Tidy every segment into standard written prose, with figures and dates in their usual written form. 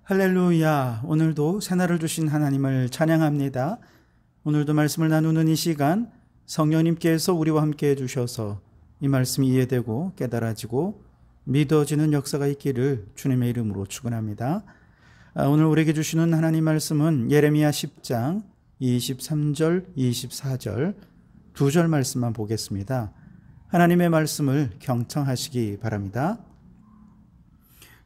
할렐루야. 오늘도 새날을 주신 하나님을 찬양합니다. 오늘도 말씀을 나누는 이 시간 성령님께서 우리와 함께 해주셔서 이 말씀이 이해되고 깨달아지고 믿어지는 역사가 있기를 주님의 이름으로 축원합니다. 오늘 우리에게 주시는 하나님 말씀은 예레미야 10장 23절 24절 두 절 말씀만 보겠습니다. 하나님의 말씀을 경청하시기 바랍니다.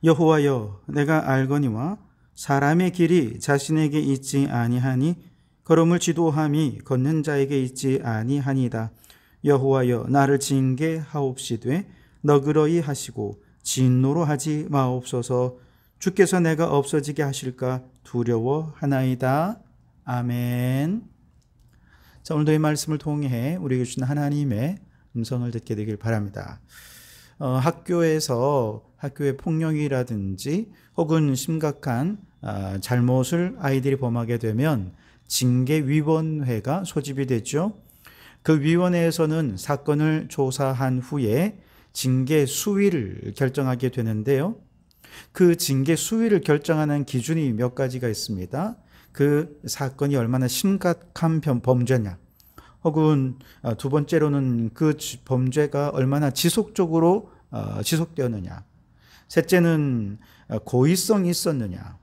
여호와여, 내가 알거니와 사람의 길이 자신에게 있지 아니하니 걸음을 지도함이 걷는 자에게 있지 아니하니이다. 여호와여, 나를 징계하옵시되 너그러이 하시고 진노로 하지 마옵소서. 주께서 내가 없어지게 하실까 두려워하나이다. 아멘. 자, 오늘도 이 말씀을 통해 우리에게 주신 하나님의 음성을 듣게 되길 바랍니다. 학교의 폭력이라든지 혹은 심각한 잘못을 아이들이 범하게 되면 징계위원회가 소집이 되죠. 그 위원회에서는 사건을 조사한 후에 징계 수위를 결정하게 되는데요. 그 징계 수위를 결정하는 기준이 몇 가지가 있습니다. 그 사건이 얼마나 심각한 범죄냐, 혹은 두 번째로는 그 범죄가 얼마나 지속적으로 지속되었느냐, 셋째는 고의성이 있었느냐,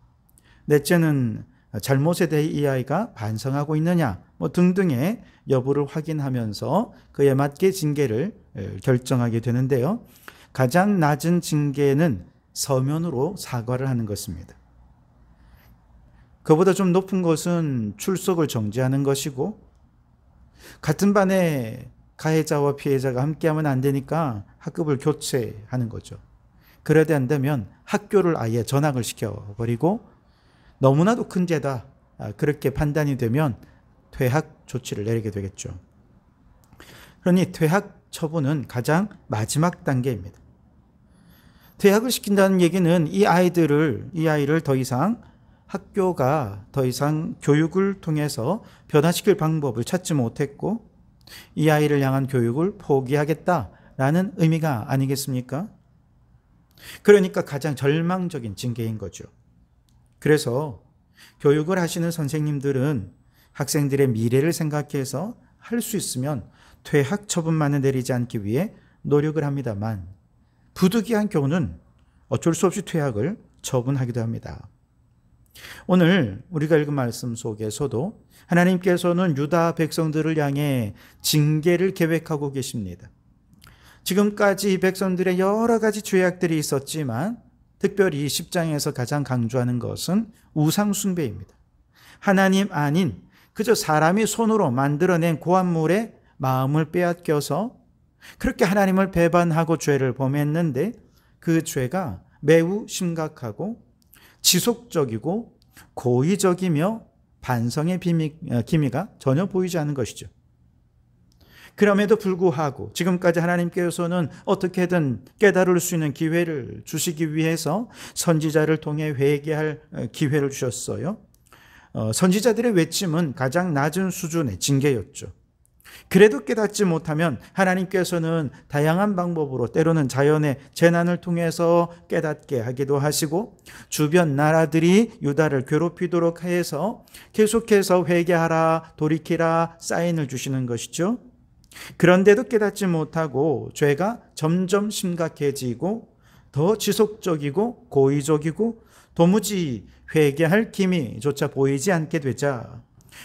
넷째는 잘못에 대해 이 아이가 반성하고 있느냐 등등의 여부를 확인하면서 그에 맞게 징계를 결정하게 되는데요. 가장 낮은 징계는 서면으로 사과를 하는 것입니다. 그보다 좀 높은 것은 출석을 정지하는 것이고, 같은 반에 가해자와 피해자가 함께하면 안 되니까 학급을 교체하는 거죠. 그래야 된다면 학교를 아예 전학을 시켜버리고, 너무나도 큰 죄다 그렇게 판단이 되면 퇴학 조치를 내리게 되겠죠. 그러니 퇴학 처분은 가장 마지막 단계입니다. 퇴학을 시킨다는 얘기는 이 아이를 더 이상 학교가 더 이상 교육을 통해서 변화시킬 방법을 찾지 못했고, 이 아이를 향한 교육을 포기하겠다라는 의미가 아니겠습니까? 그러니까 가장 절망적인 징계인 거죠. 그래서 교육을 하시는 선생님들은 학생들의 미래를 생각해서 할 수 있으면 퇴학 처분만을 내리지 않기 위해 노력을 합니다만, 부득이한 경우는 어쩔 수 없이 퇴학을 처분하기도 합니다. 오늘 우리가 읽은 말씀 속에서도 하나님께서는 유다 백성들을 향해 징계를 계획하고 계십니다. 지금까지 이 백성들의 여러 가지 죄악들이 있었지만 특별히 10장에서 가장 강조하는 것은 우상 숭배입니다. 하나님 아닌 그저 사람이 손으로 만들어낸 고안물에 마음을 빼앗겨서 그렇게 하나님을 배반하고 죄를 범했는데, 그 죄가 매우 심각하고 지속적이고 고의적이며 반성의 기미가 전혀 보이지 않는 것이죠. 그럼에도 불구하고 지금까지 하나님께서는 어떻게든 깨달을 수 있는 기회를 주시기 위해서 선지자를 통해 회개할 기회를 주셨어요. 선지자들의 외침은 가장 낮은 수준의 징계였죠. 그래도 깨닫지 못하면 하나님께서는 다양한 방법으로, 때로는 자연의 재난을 통해서 깨닫게 하기도 하시고, 주변 나라들이 유다를 괴롭히도록 해서 계속해서 회개하라, 돌이키라 사인을 주시는 것이죠. 그런데도 깨닫지 못하고 죄가 점점 심각해지고 더 지속적이고 고의적이고 도무지 회개할 기미조차 보이지 않게 되자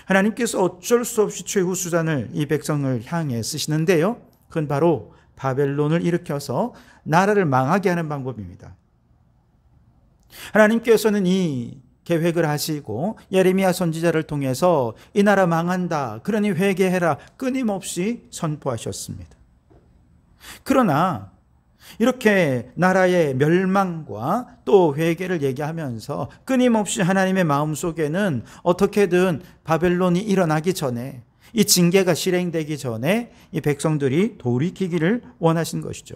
하나님께서 어쩔 수 없이 최후 수단을 이 백성을 향해 쓰시는데요. 그건 바로 바벨론을 일으켜서 나라를 망하게 하는 방법입니다. 하나님께서는 이 계획을 하시고 예레미야 선지자를 통해서 이 나라 망한다, 그러니 회개해라 끊임없이 선포하셨습니다. 그러나 이렇게 나라의 멸망과 또 회개를 얘기하면서 끊임없이 하나님의 마음속에는 어떻게든 바벨론이 일어나기 전에, 이 징계가 실행되기 전에 이 백성들이 돌이키기를 원하신 것이죠.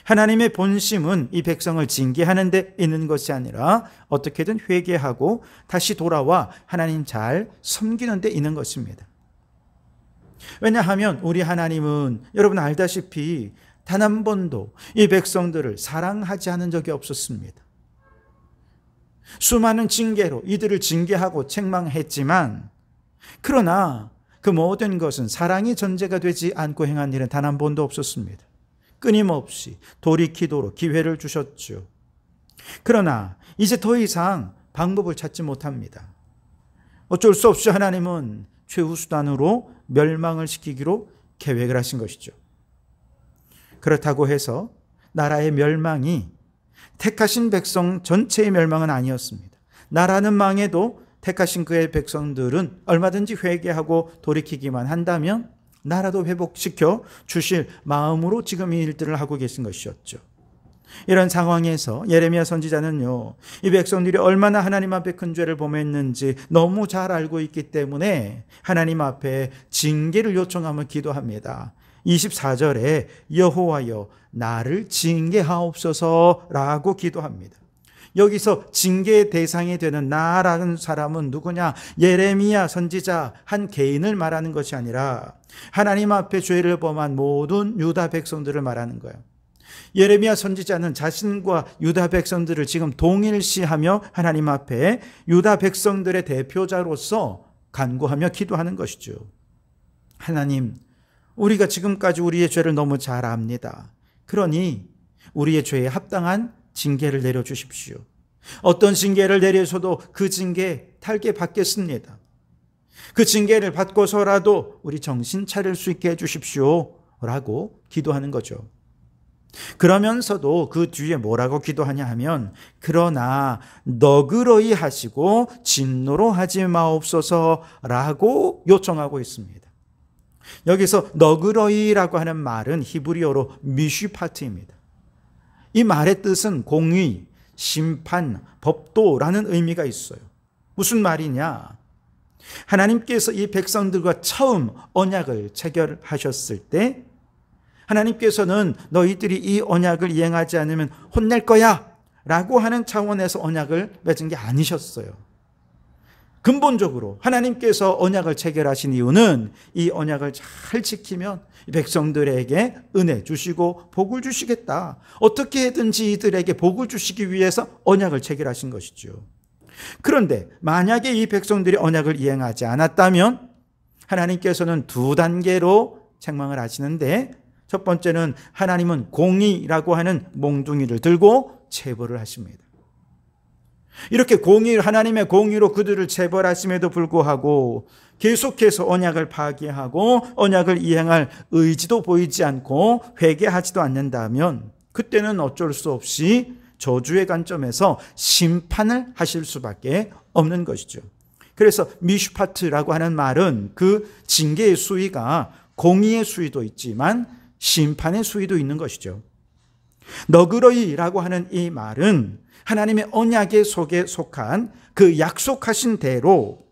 하나님의 본심은 이 백성을 징계하는 데 있는 것이 아니라 어떻게든 회개하고 다시 돌아와 하나님 잘 섬기는 데 있는 것입니다. 왜냐하면 우리 하나님은 여러분 알다시피 단 한 번도 이 백성들을 사랑하지 않은 적이 없었습니다. 수많은 징계로 이들을 징계하고 책망했지만, 그러나 그 모든 것은 사랑이 전제가 되지 않고 행한 일은 단 한 번도 없었습니다. 끊임없이 돌이키도록 기회를 주셨죠. 그러나 이제 더 이상 방법을 찾지 못합니다. 어쩔 수 없이 하나님은 최후수단으로 멸망을 시키기로 계획을 하신 것이죠. 그렇다고 해서 나라의 멸망이 택하신 백성 전체의 멸망은 아니었습니다. 나라는 망해도 택하신 그의 백성들은 얼마든지 회개하고 돌이키기만 한다면 나라도 회복시켜 주실 마음으로 지금 이 일들을 하고 계신 것이었죠. 이런 상황에서 예레미야 선지자는요, 이 백성들이 얼마나 하나님 앞에 큰 죄를 범했는지 너무 잘 알고 있기 때문에 하나님 앞에 징계를 요청하며 기도합니다. 24절에 여호와여 나를 징계하옵소서라고 기도합니다. 여기서 징계의 대상이 되는 나라는 사람은 누구냐? 예레미야 선지자 한 개인을 말하는 것이 아니라 하나님 앞에 죄를 범한 모든 유다 백성들을 말하는 거예요. 예레미야 선지자는 자신과 유다 백성들을 지금 동일시하며 하나님 앞에 유다 백성들의 대표자로서 간구하며 기도하는 것이죠. 하나님, 우리가 지금까지 우리의 죄를 너무 잘 압니다. 그러니 우리의 죄에 합당한 징계를 내려주십시오. 어떤 징계를 내려서도 그 징계 탈게 받겠습니다. 그 징계를 받고서라도 우리 정신 차릴 수 있게 해주십시오 라고 기도하는 거죠. 그러면서도 그 뒤에 뭐라고 기도하냐 하면, 그러나 너그러이 하시고 진노로 하지 마옵소서 라고 요청하고 있습니다. 여기서 너그러이라고 하는 말은 히브리어로 미슈파트입니다. 이 말의 뜻은 공의, 심판, 법도라는 의미가 있어요. 무슨 말이냐? 하나님께서 이 백성들과 처음 언약을 체결하셨을 때 하나님께서는 너희들이 이 언약을 이행하지 않으면 혼낼 거야 라고 하는 차원에서 언약을 맺은 게 아니셨어요. 근본적으로 하나님께서 언약을 체결하신 이유는 이 언약을 잘 지키면 백성들에게 은혜 주시고 복을 주시겠다. 어떻게든지 이들에게 복을 주시기 위해서 언약을 체결하신 것이죠. 그런데 만약에 이 백성들이 언약을 이행하지 않았다면 하나님께서는 두 단계로 책망을 하시는데, 첫 번째는 하나님은 공의라고 하는 몽둥이를 들고 체벌을 하십니다. 이렇게 하나님의 공의로 그들을 체벌하심에도 불구하고 계속해서 언약을 파기하고 언약을 이행할 의지도 보이지 않고 회개하지도 않는다면 그때는 어쩔 수 없이 저주의 관점에서 심판을 하실 수밖에 없는 것이죠. 그래서 미슈파트라고 하는 말은 그 징계의 수위가 공의의 수위도 있지만 심판의 수위도 있는 것이죠. 너그러이라고 하는 이 말은 하나님의 언약의 속에 속한 그 약속하신 대로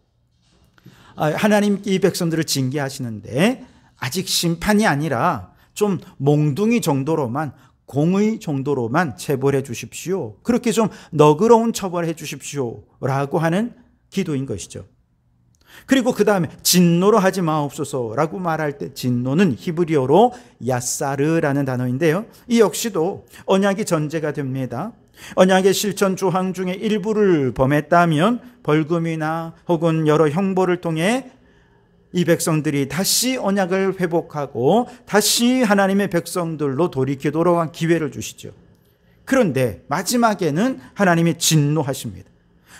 하나님 이 백성들을 징계하시는데, 아직 심판이 아니라 좀 몽둥이 정도로만, 공의 정도로만 체벌해 주십시오. 그렇게 좀 너그러운 처벌해 주십시오 라고 하는 기도인 것이죠. 그리고 그 다음에 진노로 하지 마옵소서라고 말할 때, 진노는 히브리어로 야사르라는 단어인데요, 이 역시도 언약이 전제가 됩니다. 언약의 실천 조항 중에 일부를 범했다면 벌금이나 혹은 여러 형벌을 통해 이 백성들이 다시 언약을 회복하고 다시 하나님의 백성들로 돌이키도록 한 기회를 주시죠. 그런데 마지막에는 하나님이 진노하십니다.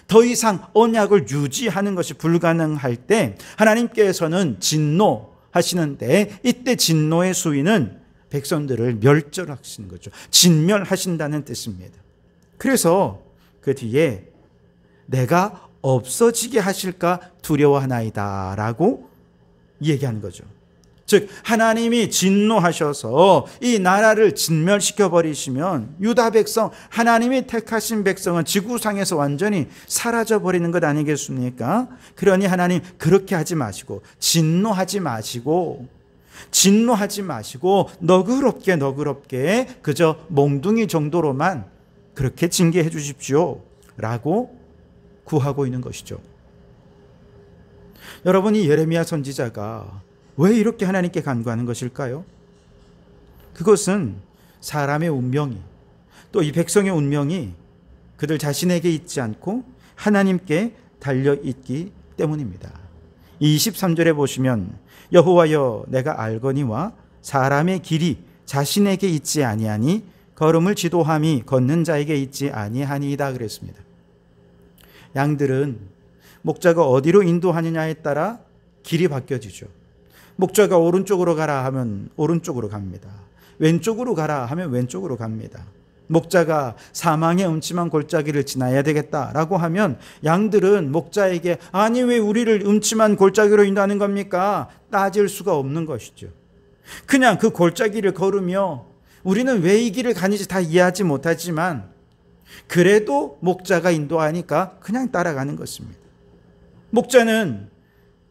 더 이상 언약을 유지하는 것이 불가능할 때 하나님께서는 진노하시는데, 이때 진노의 수위는 백성들을 멸절하시는 거죠. 진멸하신다는 뜻입니다. 그래서 그 뒤에 내가 없어지게 하실까 두려워하나이다 라고 얘기하는 거죠. 즉 하나님이 진노하셔서 이 나라를 진멸시켜 버리시면 유다 백성, 하나님이 택하신 백성은 지구상에서 완전히 사라져 버리는 것 아니겠습니까? 그러니 하나님 그렇게 하지 마시고 진노하지 마시고 너그럽게 그저 몽둥이 정도로만 그렇게 징계해 주십시오 라고 구하고 있는 것이죠. 여러분, 이 예레미야 선지자가 왜 이렇게 하나님께 간구하는 것일까요? 그것은 사람의 운명이, 또 이 백성의 운명이 그들 자신에게 있지 않고 하나님께 달려있기 때문입니다. 23절에 보시면 여호와여 내가 알거니와 사람의 길이 자신에게 있지 아니하니 걸음을 지도함이 걷는 자에게 있지 아니하니이다 그랬습니다. 양들은 목자가 어디로 인도하느냐에 따라 길이 바뀌어지죠. 목자가 오른쪽으로 가라 하면 오른쪽으로 갑니다. 왼쪽으로 가라 하면 왼쪽으로 갑니다. 목자가 사망의 음침한 골짜기를 지나야 되겠다라고 하면 양들은 목자에게 아니 왜 우리를 음침한 골짜기로 인도하는 겁니까? 따질 수가 없는 것이죠. 그냥 그 골짜기를 걸으며 우리는 왜 이 길을 가는지 다 이해하지 못하지만 그래도 목자가 인도하니까 그냥 따라가는 것입니다. 목자는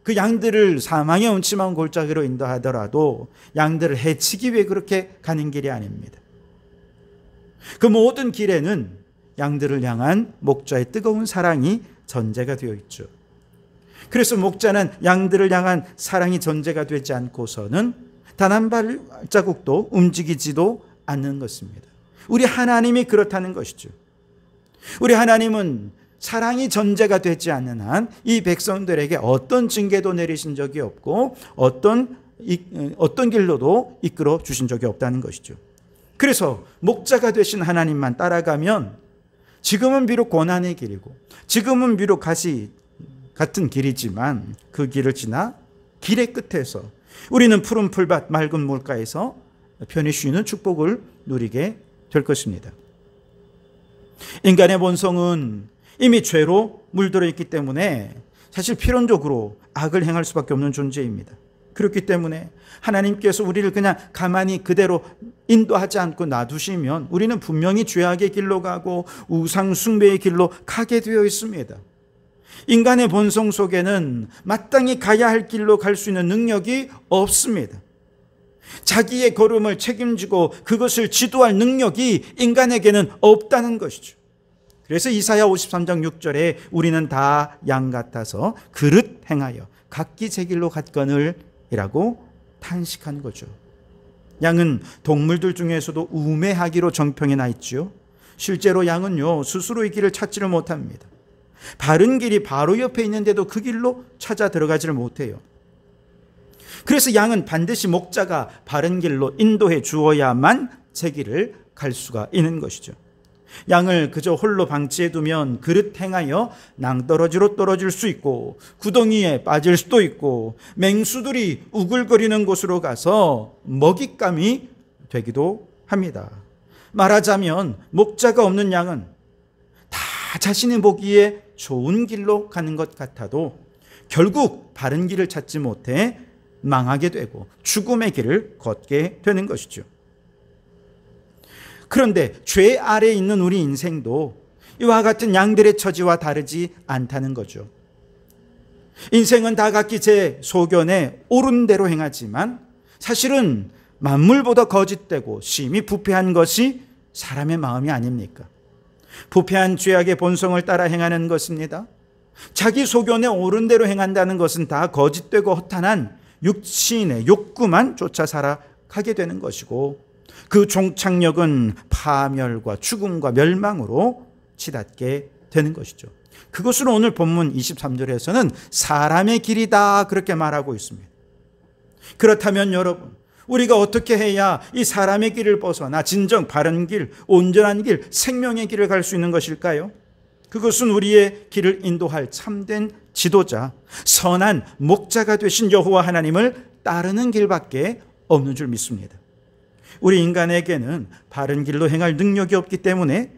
그 양들을 사망의 음침한 골짜기로 인도하더라도 양들을 해치기 위해 그렇게 가는 길이 아닙니다. 그 모든 길에는 양들을 향한 목자의 뜨거운 사랑이 전제가 되어 있죠. 그래서 목자는 양들을 향한 사랑이 전제가 되지 않고서는 단 한 발자국도 움직이지도 않는 것입니다. 우리 하나님이 그렇다는 것이죠. 우리 하나님은 사랑이 전제가 되지 않는 한 이 백성들에게 어떤 징계도 내리신 적이 없고 어떤 길로도 이끌어 주신 적이 없다는 것이죠. 그래서 목자가 되신 하나님만 따라가면 지금은 비록 고난의 길이고 지금은 비록 같은 길이지만 그 길을 지나 길의 끝에서 우리는 푸른 풀밭 맑은 물가에서 편히 쉬는 축복을 누리게 될 것입니다. 인간의 본성은 이미 죄로 물들어 있기 때문에 사실 필연적으로 악을 행할 수밖에 없는 존재입니다. 그렇기 때문에 하나님께서 우리를 그냥 가만히 그대로 인도하지 않고 놔두시면 우리는 분명히 죄악의 길로 가고 우상 숭배의 길로 가게 되어 있습니다. 인간의 본성 속에는 마땅히 가야 할 길로 갈 수 있는 능력이 없습니다. 자기의 걸음을 책임지고 그것을 지도할 능력이 인간에게는 없다는 것이죠. 그래서 이사야 53장 6절에 우리는 다 양 같아서 그릇 행하여 각기 제 길로 갔거늘 이라고 탄식한 거죠. 양은 동물들 중에서도 우매하기로 정평이 나 있지요. 실제로 양은요 스스로의 길을 찾지를 못합니다. 바른 길이 바로 옆에 있는데도 그 길로 찾아 들어가지를 못해요. 그래서 양은 반드시 목자가 바른 길로 인도해 주어야만 제 길을 갈 수가 있는 것이죠. 양을 그저 홀로 방치해 두면 그릇 행하여 낭떠러지로 떨어질 수 있고 구덩이에 빠질 수도 있고 맹수들이 우글거리는 곳으로 가서 먹잇감이 되기도 합니다. 말하자면 목자가 없는 양은 다 자신이 보기에 좋은 길로 가는 것 같아도 결국 바른 길을 찾지 못해 망하게 되고 죽음의 길을 걷게 되는 것이죠. 그런데 죄 아래에 있는 우리 인생도 이와 같은 양들의 처지와 다르지 않다는 거죠. 인생은 다 각기 제 소견에 옳은 대로 행하지만 사실은 만물보다 거짓되고 심히 부패한 것이 사람의 마음이 아닙니까? 부패한 죄악의 본성을 따라 행하는 것입니다. 자기 소견에 옳은 대로 행한다는 것은 다 거짓되고 허탄한 육신의 욕구만 쫓아 살아가게 되는 것이고 그 종착역은 파멸과 죽음과 멸망으로 치닫게 되는 것이죠. 그것을 오늘 본문 23절에서는 사람의 길이다 그렇게 말하고 있습니다. 그렇다면 여러분, 우리가 어떻게 해야 이 사람의 길을 벗어나 진정 바른 길, 온전한 길, 생명의 길을 갈 수 있는 것일까요? 그것은 우리의 길을 인도할 참된 지도자, 선한 목자가 되신 여호와 하나님을 따르는 길밖에 없는 줄 믿습니다. 우리 인간에게는 바른 길로 행할 능력이 없기 때문에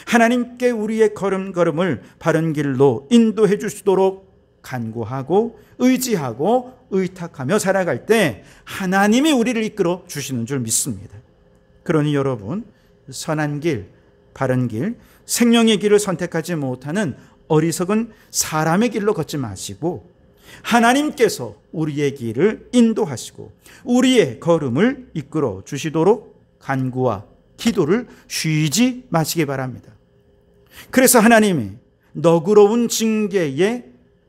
하나님께 우리의 걸음걸음을 바른 길로 인도해 주시도록 간구하고 의지하고 의탁하며 살아갈 때 하나님이 우리를 이끌어 주시는 줄 믿습니다. 그러니 여러분, 선한 길, 바른 길, 생명의 길을 선택하지 못하는 어리석은 사람의 길로 걷지 마시고 하나님께서 우리의 길을 인도하시고 우리의 걸음을 이끌어 주시도록 간구와 기도를 쉬지 마시기 바랍니다. 그래서 하나님이 너그러운 징계에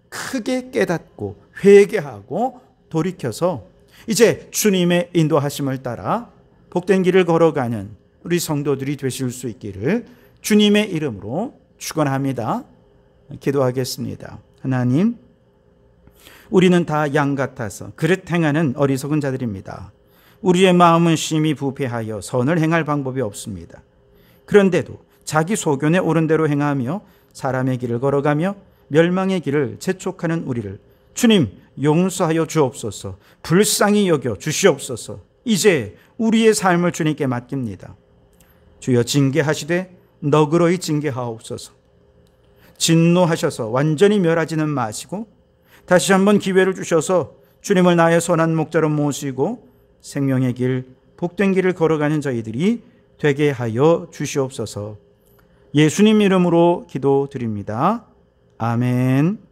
크게 깨닫고 회개하고 돌이켜서 이제 주님의 인도하심을 따라 복된 길을 걸어가는 우리 성도들이 되실 수 있기를 주님의 이름으로 축원합니다. 기도하겠습니다. 하나님, 우리는 다 양 같아서 그릇 행하는 어리석은 자들입니다. 우리의 마음은 심히 부패하여 선을 행할 방법이 없습니다. 그런데도 자기 소견에 옳은 대로 행하며 사람의 길을 걸어가며 멸망의 길을 재촉하는 우리를 주님 용서하여 주옵소서. 불쌍히 여겨 주시옵소서. 이제 우리의 삶을 주님께 맡깁니다. 주여 징계하시되 너그러이 징계하옵소서. 진노하셔서 완전히 멸하지는 마시고 다시 한번 기회를 주셔서 주님을 나의 선한 목자로 모시고 생명의 길, 복된 길을 걸어가는 저희들이 되게 하여 주시옵소서. 예수님 이름으로 기도드립니다. 아멘.